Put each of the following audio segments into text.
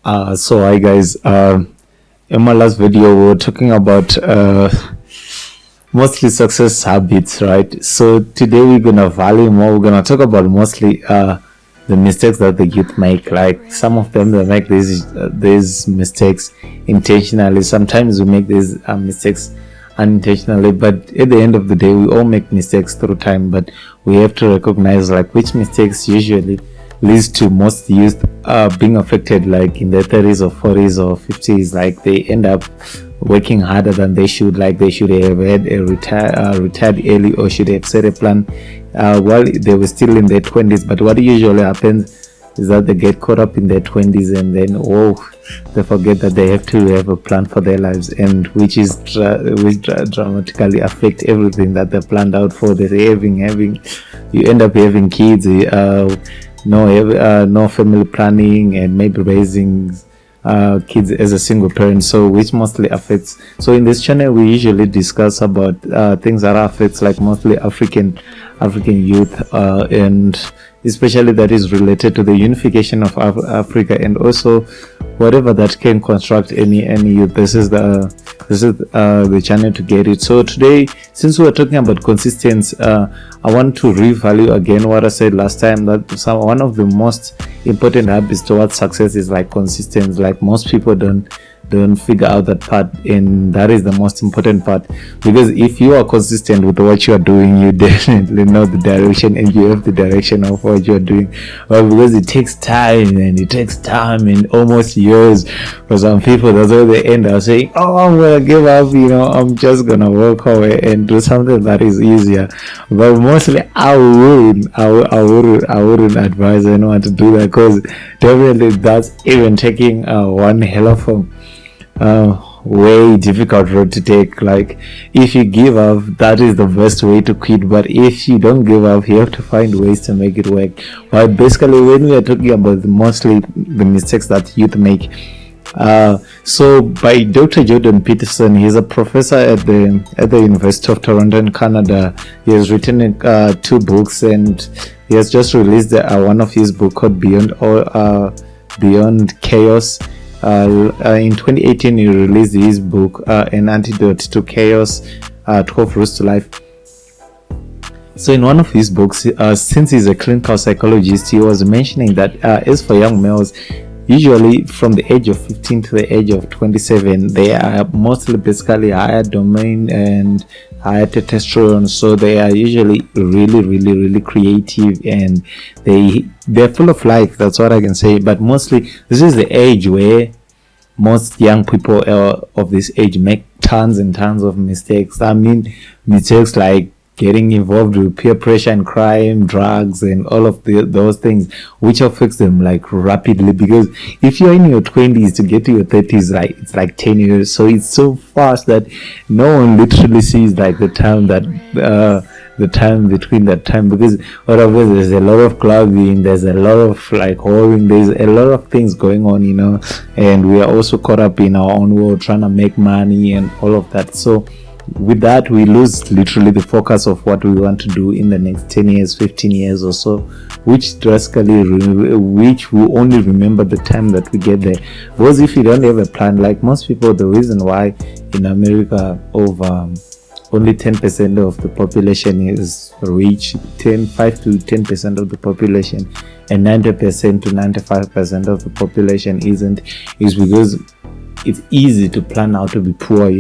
So hi guys, in my last video we were talking about mostly success habits, right? So today we're gonna value more. We're gonna talk about mostly the mistakes that the youth make. Like some of them they make these mistakes intentionally. Sometimes we make these mistakes unintentionally, but at the end of the day we all make mistakes through time, but we have to recognize like which mistakes usually leads to most youth being affected, like in their 30s or 40s or 50s. Like they end up working harder than they should. Like they should have had a retired early, or should have set a plan while they were still in their 20s. But what usually happens is that they get caught up in their 20s, and then they forget that they have to have a plan for their lives, and which dramatically affect everything that they planned out for. They having you end up having kids, no family planning, and maybe raising kids as a single parent, so which mostly affects. So in this channel we usually discuss about things that affects like mostly African youth, and especially that is related to the unification of Africa, and also whatever that can construct any youth. This is the channel to get it. So today, since we're talking about consistency, I want to revalue again what I said last time, that one of the most important habits towards success is like consistency. Like most people don't figure out that part, and that is the most important part, because if you are consistent with what you are doing, you definitely know the direction, and you have the direction of what you are doing. But because it takes time and almost years for some people, that's why they end up saying, oh, I'm gonna give up, I'm just gonna walk away and do something that is easier. But mostly I wouldn't advise anyone to do that, because definitely that's even taking one hell of a way difficult road to take. Like if you give up, that is the best way to quit, but if you don't give up, you have to find ways to make it work. But basically when we are talking about mostly the mistakes that youth make, so by Dr. Jordan Peterson, he's a professor at the University of Toronto in Canada. He has written 2 books, and he has just released one of his book called Beyond Chaos. In 2018 he released his book An Antidote to Chaos, 12 Rules to Life. So in one of his books, since he's a clinical psychologist, he was mentioning that as for young males, usually from the age of 15 to the age of 27, they are mostly basically higher domain and higher testosterone, so they are usually really creative, and they're full of life. That's what I can say. But mostly this is the age where most young people of this age make tons and tons of mistakes. I mean, mistakes like getting involved with peer pressure and crime, drugs, and all of those things, which affects them like rapidly. Because if you're in your 20s to get to your 30s, like it's like 10 years, so it's so fast that no one literally sees like the time between that time. Because what happens, there's a lot of clubbing, there's a lot of like whoring, there's a lot of things going on, and we are also caught up in our own world trying to make money and all of that. So with that, we lose literally the focus of what we want to do in the next 10 years, 15 years or so, which which we only remember the time that we get there. Because if you don't have a plan, like most people, the reason why in America only 10% of the population is rich, 5 to 10% of the population, and 90% to 95% of the population isn't, is because it's easy to plan how to be poor.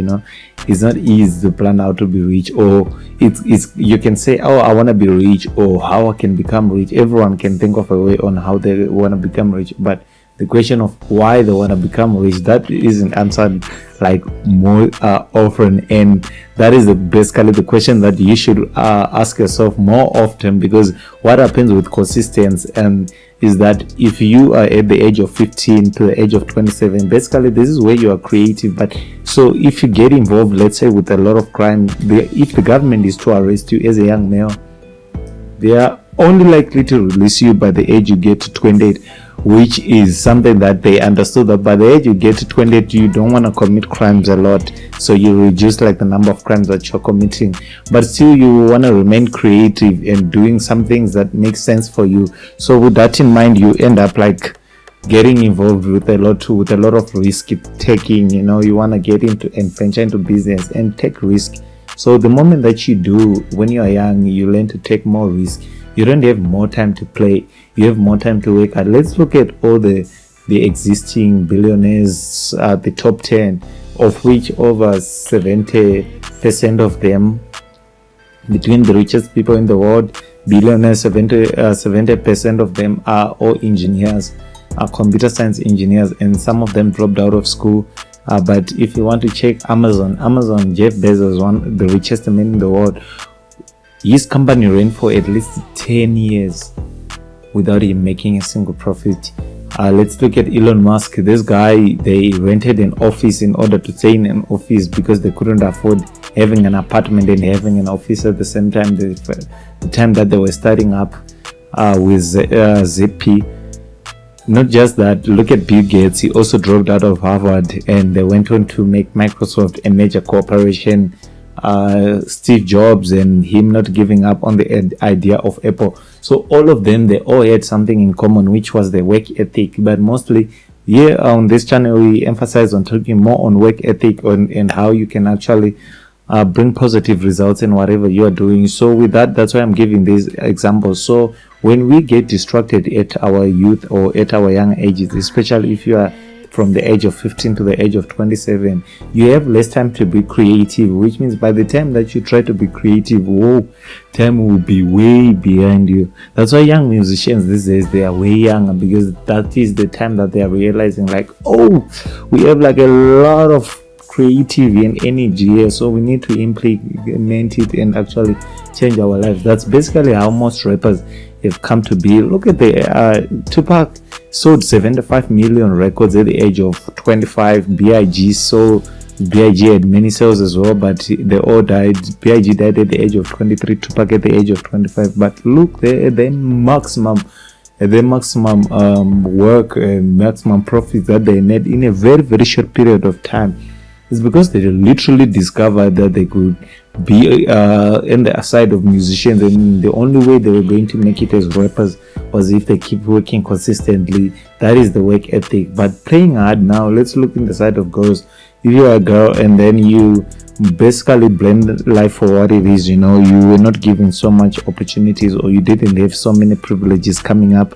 It's not easy to plan how to be rich, or it's you can say, oh, I want to be rich, or how I can become rich. Everyone can think of a way on how they want to become rich, but the question of why they want to become rich, that isn't answered like more often, and that is basically the question that you should ask yourself more often. Because what happens with consistency is that if you are at the age of 15 to the age of 27, basically this is where you are creative. But so if you get involved, let's say with a lot of crime, if the government is to arrest you as a young male, they are only likely to release you by the age you get to 28, which is something that they understood, that by the age you get to 28, you don't want to commit crimes a lot, so you reduce like the number of crimes that you're committing, but still you want to remain creative and doing some things that make sense for you. So with that in mind, you end up like getting involved with a lot of risk taking. You want to get into and venture into business and take risk. So the moment that you do, when you are young, you learn to take more risk. You don't have more time to play, you have more time to work. Let's look at all the existing billionaires, the top 10, of which over 70% of them, between the richest people in the world, billionaires, 70% of them are all engineers, are computer science engineers, and some of them dropped out of school. But if you want to check Amazon, Jeff Bezos, one of the richest men in the world, his company ran for at least 10 years without him making a single profit. Let's look at Elon Musk. This guy, they rented an office in order to stay in an office because they couldn't afford having an apartment and having an office at the same time. The time that they were starting up with Zippy. Not just that, look at Bill Gates. He also dropped out of Harvard and they went on to make Microsoft a major corporation. Steve Jobs and him not giving up on the idea of Apple. So all of them, they all had something in common, which was the work ethic. But mostly here on this channel, we emphasize on talking more on work ethic and how you can actually bring positive results in whatever you are doing. So with that, that's why I'm giving these examples. So when we get distracted at our youth or at our young ages, especially if you are from the age of 15 to the age of 27, you have less time to be creative, which means by the time that you try to be creative, time will be way behind you. That's why young musicians these days, they are way younger, because that is the time that they are realizing like, we have like a lot of creativity and energy here, so we need to implement it and actually change our lives. That's basically how most rappers have come to be. Look at the Tupac sold 75 million records at the age of 25. B.I.G. had many sales as well, but they all died. B.I.G. died at the age of 23, Tupac at the age of 25. But look, their maximum work and maximum profits that they made in a very, very short period of time is because they literally discovered that they could be in the side of musicians, and the only way they were going to make it as rappers was if they keep working consistently. That is the work ethic. But playing hard now, let's look in the side of girls. If you are a girl and then you basically blend life for what it is, you were not given so much opportunities, or you didn't have so many privileges coming up,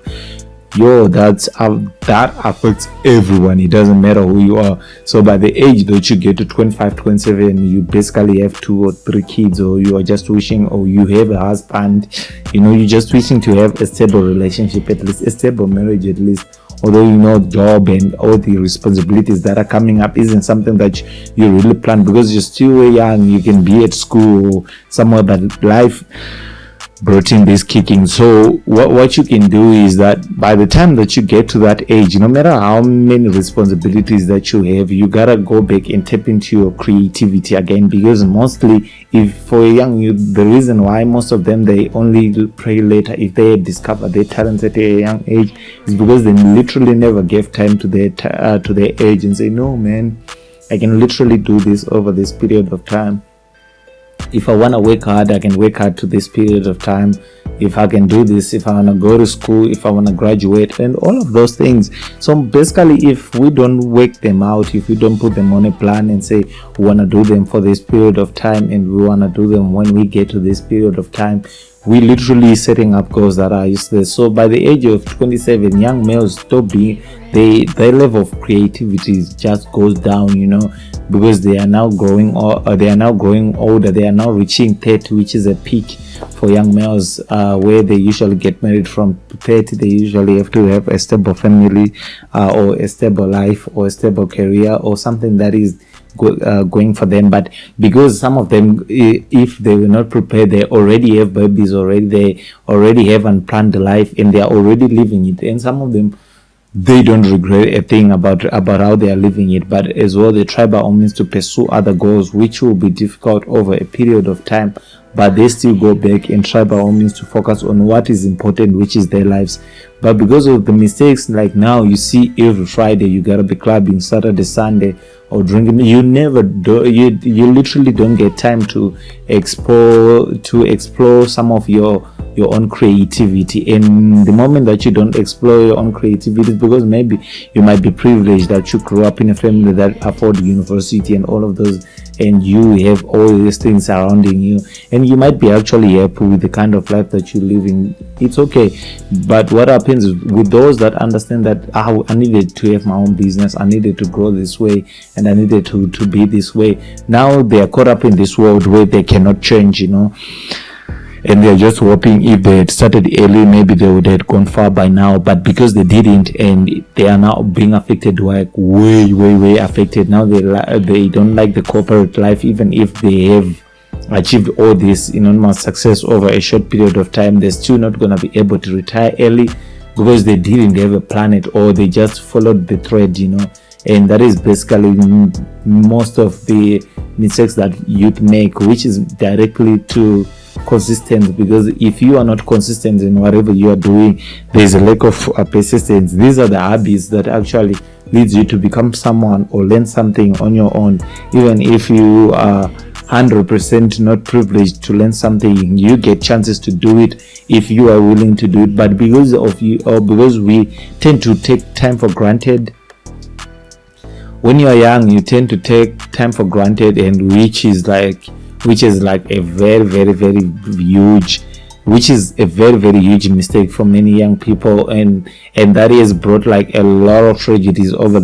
that affects everyone. It doesn't matter who you are. So by the age that you get to 25, 27, you basically have 2 or 3 kids, or you are just wishing, or you have a husband, you're just wishing to have a stable relationship, at least a stable marriage at least. Although job and all the responsibilities that are coming up isn't something that you really plan, because you're still young. You can be at school or somewhere, but life brought in this kicking. So what you can do is that by the time that you get to that age, no matter how many responsibilities that you have, you gotta go back and tap into your creativity again. Because mostly, if for a young youth, the reason why most of them, they only pray later if they discover their talents at a young age, is because they literally never gave time to their age and say, no man, I can literally do this over this period of time. If I want to work hard, I can work hard to this period of time. If I can do this, if I want to go to school, if I want to graduate, and all of those things. So basically, if we don't work them out, if we don't put them on a plan and say we want to do them for this period of time and we want to do them when we get to this period of time, we literally setting up goals that are useless. So by the age of 27, young males stop being, their level of creativity just goes down, because they are now growing, or they are now growing older. They are now reaching 30, which is a peak for young males, where they usually get married. From 30, they usually have to have a stable family, or a stable life, or a stable career, or something that is going for them. But because some of them, if they were not prepared, they already have babies already, they already have unplanned life, and they are already living it. And some of them, they don't regret a thing about how they are living it, but as well they try by all means to pursue other goals, which will be difficult over a period of time. but they still go back and try by all means to focus on what is important, which is their lives. But because of the mistakes, like now you see every Friday you gotta be clubbing, Saturday, Sunday, or drinking. You never do. You literally don't get time to explore some of your own creativity. And the moment that you don't explore your own creativity, because maybe you might be privileged that you grew up in a family that afford university and all of those, and you have all these things surrounding you, and you might be actually happy with the kind of life that you're living. It's okay. But what happens with those that understand that I needed to have my own business, I needed to grow this way, and I needed to be this way, now they are caught up in this world where they cannot change, and they're just hoping if they had started early, maybe they would have gone far by now. But because they didn't, and they are now being affected, like way affected. Now they don't like the corporate life, even if they have achieved all this enormous success over a short period of time. They're still not going to be able to retire early because they didn't have a plan, or they just followed the thread, and that is basically most of the mistakes that youth make, which is directly to consistent. Because if you are not consistent in whatever you are doing, there's a lack of persistence. These are the habits that actually leads you to become someone or learn something on your own. Even if you are 100% not privileged to learn something, you get chances to do it if you are willing to do it. But because of you, or because we tend to take time for granted, when you are young, you tend to take time for granted, and which is like a very huge, which is a very huge mistake for many young people, and that has brought like a lot of tragedies over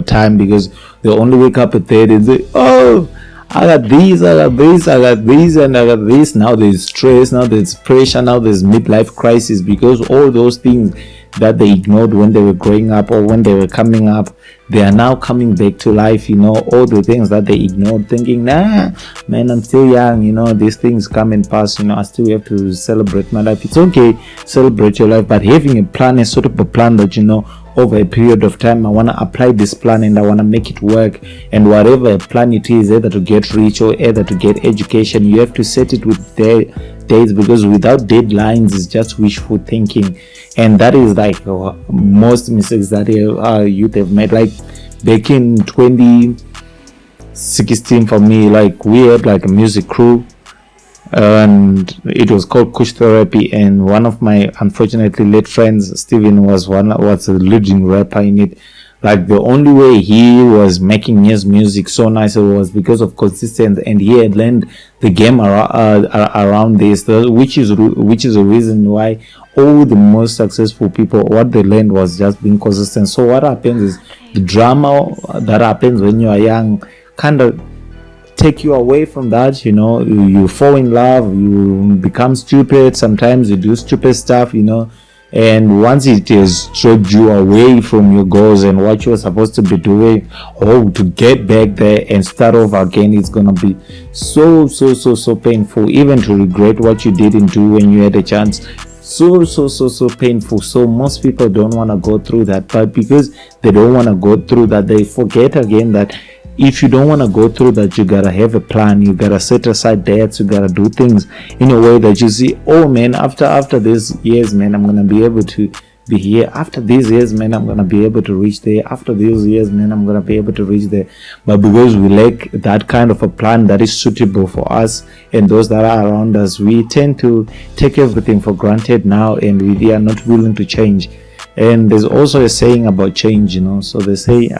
time, because they only wake up at 30 and say, oh, I got this, and I got this. Now there's stress, now there's pressure, now there's midlife crisis, because all those things that they ignored when they were growing up or when they were coming up, they are now coming back to life. All the things that they ignored, thinking, nah, man, I'm still young, these things come and pass, I still have to celebrate my life. It's okay, celebrate your life, but having a plan, a sort of a plan that over a period of time, I want to apply this plan and I want to make it work. And whatever plan it is, either to get rich or either to get education, you have to set it with dates, because without deadlines, it's just wishful thinking. And that is like most mistakes that youth have made. Like back in 2016 for me, like we had like a music crew, and it was called Kush Therapy, and one of my unfortunately late friends, Steven, was the leading rapper in it. Like the only way he was making his music so nice was because of consistency, and he had learned the game around this, which is a reason why all the most successful people, what they learned was just being consistent. So what happens is the drama that happens when you are young kind of take you away from that. You fall in love, you become stupid, sometimes you do stupid stuff, and once it has stripped you away from your goals and what you're supposed to be doing, to get back there and start over again, it's gonna be so painful. Even to regret what you didn't do when you had a chance, so painful. So most people don't want to go through that, but because they don't want to go through that, they forget again that if you don't want to go through that, you gotta have a plan, you gotta set aside debts, you gotta do things in a way that you see, oh man, after these years, man, I'm gonna be able to be here. After these years, man, I'm gonna be able to reach there. After these years, man, I'm gonna be able to reach there. But because we lack that kind of a plan that is suitable for us and those that are around us, we tend to take everything for granted now, and we are not willing to change. And there's also a saying about change, so they say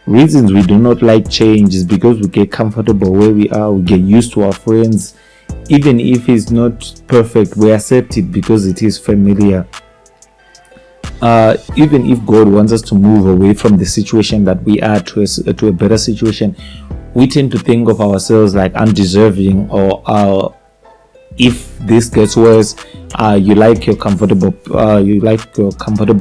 reasons we do not like change is because we get comfortable where we are, we get used to our friends. Even if it's not perfect, we accept it because it is familiar. Even if God wants us to move away from the situation that we are to a better situation, we tend to think of ourselves like undeserving or if this gets worse, you like your comfortable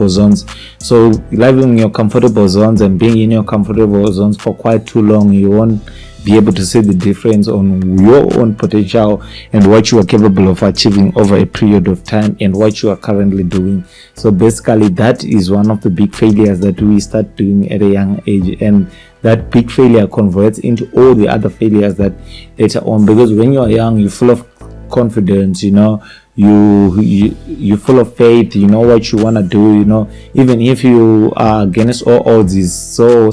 zones. So living in your comfortable zones and being in your comfortable zones for quite too long, you won't be able to see the difference on your own potential and what you are capable of achieving over a period of time and what you are currently doing. So basically, that is one of the big failures that we start doing at a young age, and that big failure converts into all the other failures that later on, because when you are young, you're full of confidence, you're full of faith, you know what you want to do, even if you are against all odds is so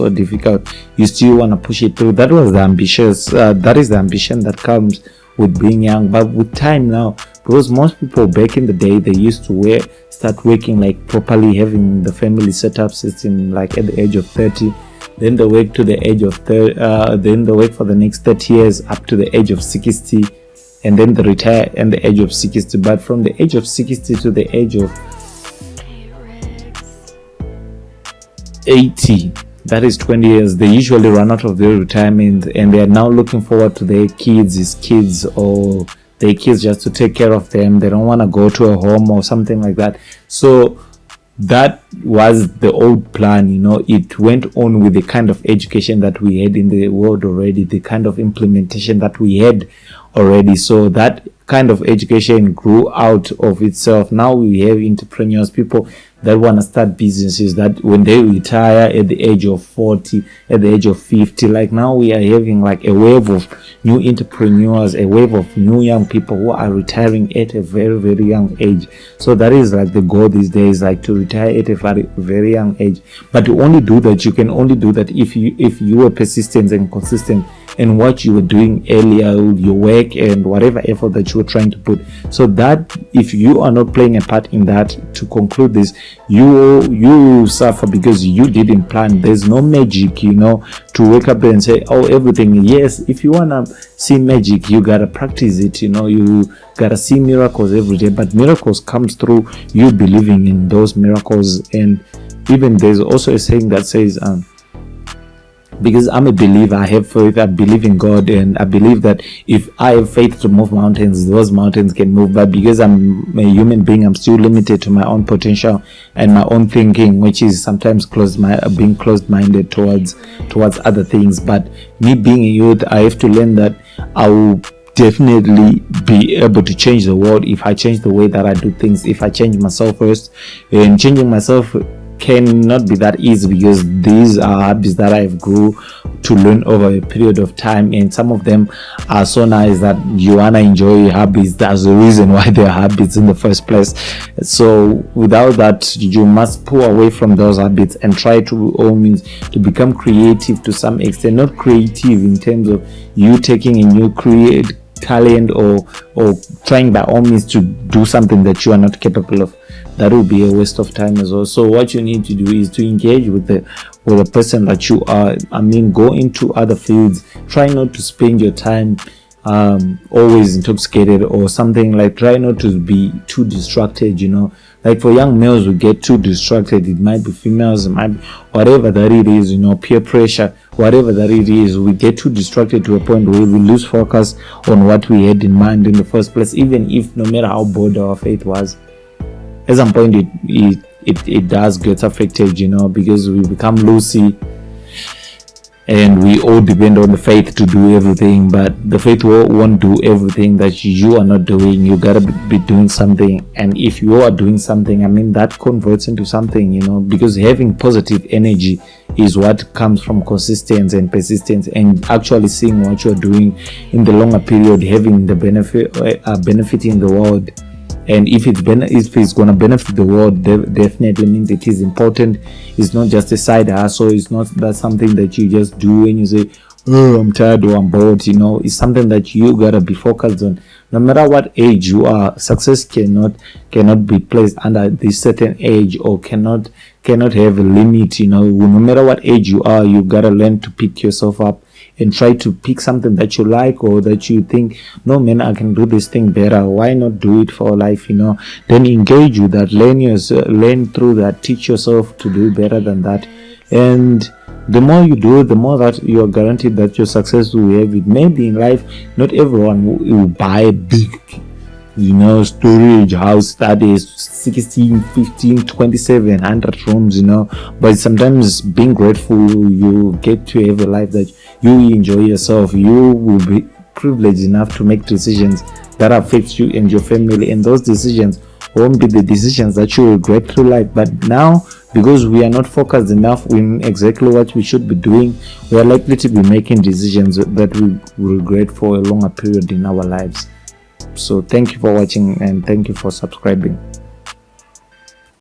difficult, you still want to push it through. That is the ambition that comes with being young. But with time now, because most people back in the day, they used to start working like properly, having the family setup system like at the age of 30, then they work to the age of 30, then they work for the next 30 years up to the age of 60, and then they retire at the age of 60. But from the age of 60 to the age of 80, that is 20 years, they usually run out of their retirement, and they are now looking forward to their kids or their kids just to take care of them. They don't want to go to a home or something like that. So that was the old plan, it went on with the kind of education that we had in the world already, the kind of implementation that we had already. So that kind of education grew out of itself. Now we have entrepreneurs, people that want to start businesses, that when they retire at the age of 40, at the age of 50, like now we are having like a wave of new entrepreneurs, a wave of new young people who are retiring at a very, very young age. So that is like the goal these days, like to retire at a very, very young age. But to only do that, you can only do that if you were persistent and consistent in what you were doing earlier, your work and whatever effort that you were trying to put. So that if you are not playing a part in that, to conclude this, you suffer because you didn't plan. There's no magic, to wake up and say, oh, everything. Yes, if you want to see magic, you gotta practice it. You gotta see miracles every day. But miracles comes through you believing in those miracles. And even there's also a saying that says, because I'm a believer, I have faith, I believe in God, and I believe that if I have faith to move mountains, those mountains can move. But because I'm a human being, I'm still limited to my own potential and my own thinking, which is sometimes being closed-minded towards other things. But me being a youth, I have to learn that I will definitely be able to change the world if I change the way that I do things, if I change myself first. And changing myself cannot be that easy, because these are habits that I've grew to learn over a period of time, and some of them are so nice that you wanna enjoy your habits. That's the reason why they're habits in the first place. So without that, you must pull away from those habits and try to all means to become creative to some extent. Not creative in terms of you taking a new talent or trying by all means to do something that you are not capable of. That will be a waste of time as well. So what you need to do is to engage with the person that you are. Go into other fields. Try not to spend your time always intoxicated or something. Like, try not to be too distracted, like for young males who get too distracted, it might be females, it might be whatever that it is, peer pressure, whatever that it is, we get too distracted to a point where we lose focus on what we had in mind in the first place, even if no matter how bold our faith was. At some point it does get affected, because we become loosey and we all depend on the faith to do everything. But the faith won't do everything that you are not doing. You gotta be doing something, and if you are doing something, that converts into something, because having positive energy is what comes from consistency and persistence, and actually seeing what you're doing in the longer period, having the benefit, benefiting the world. And if it's going to benefit the world, definitely means it is important. It's not just a side hustle. It's not that something that you just do when you say, oh, I'm tired or I'm bored. It's something that you gotta be focused on. No matter what age you are, success cannot be placed under this certain age, or cannot have a limit. No matter what age you are, you gotta learn to pick yourself up and try to pick something that you like, or that you think, no man, I can do this thing better. Why not do it for life? Then engage with that, learn through that, teach yourself to do better than that, and The more you do, the more that you are guaranteed that your success will have it. Maybe in life, not everyone will buy a big, storage house that is 16, 15, 27, 100 rooms, but sometimes being grateful, you get to have a life that you enjoy yourself. You will be privileged enough to make decisions that affect you and your family, and those decisions won't be the decisions that you regret through life. But now, because we are not focused enough in exactly what we should be doing, we are likely to be making decisions that we regret for a longer period in our lives. So thank you for watching, and thank you for subscribing.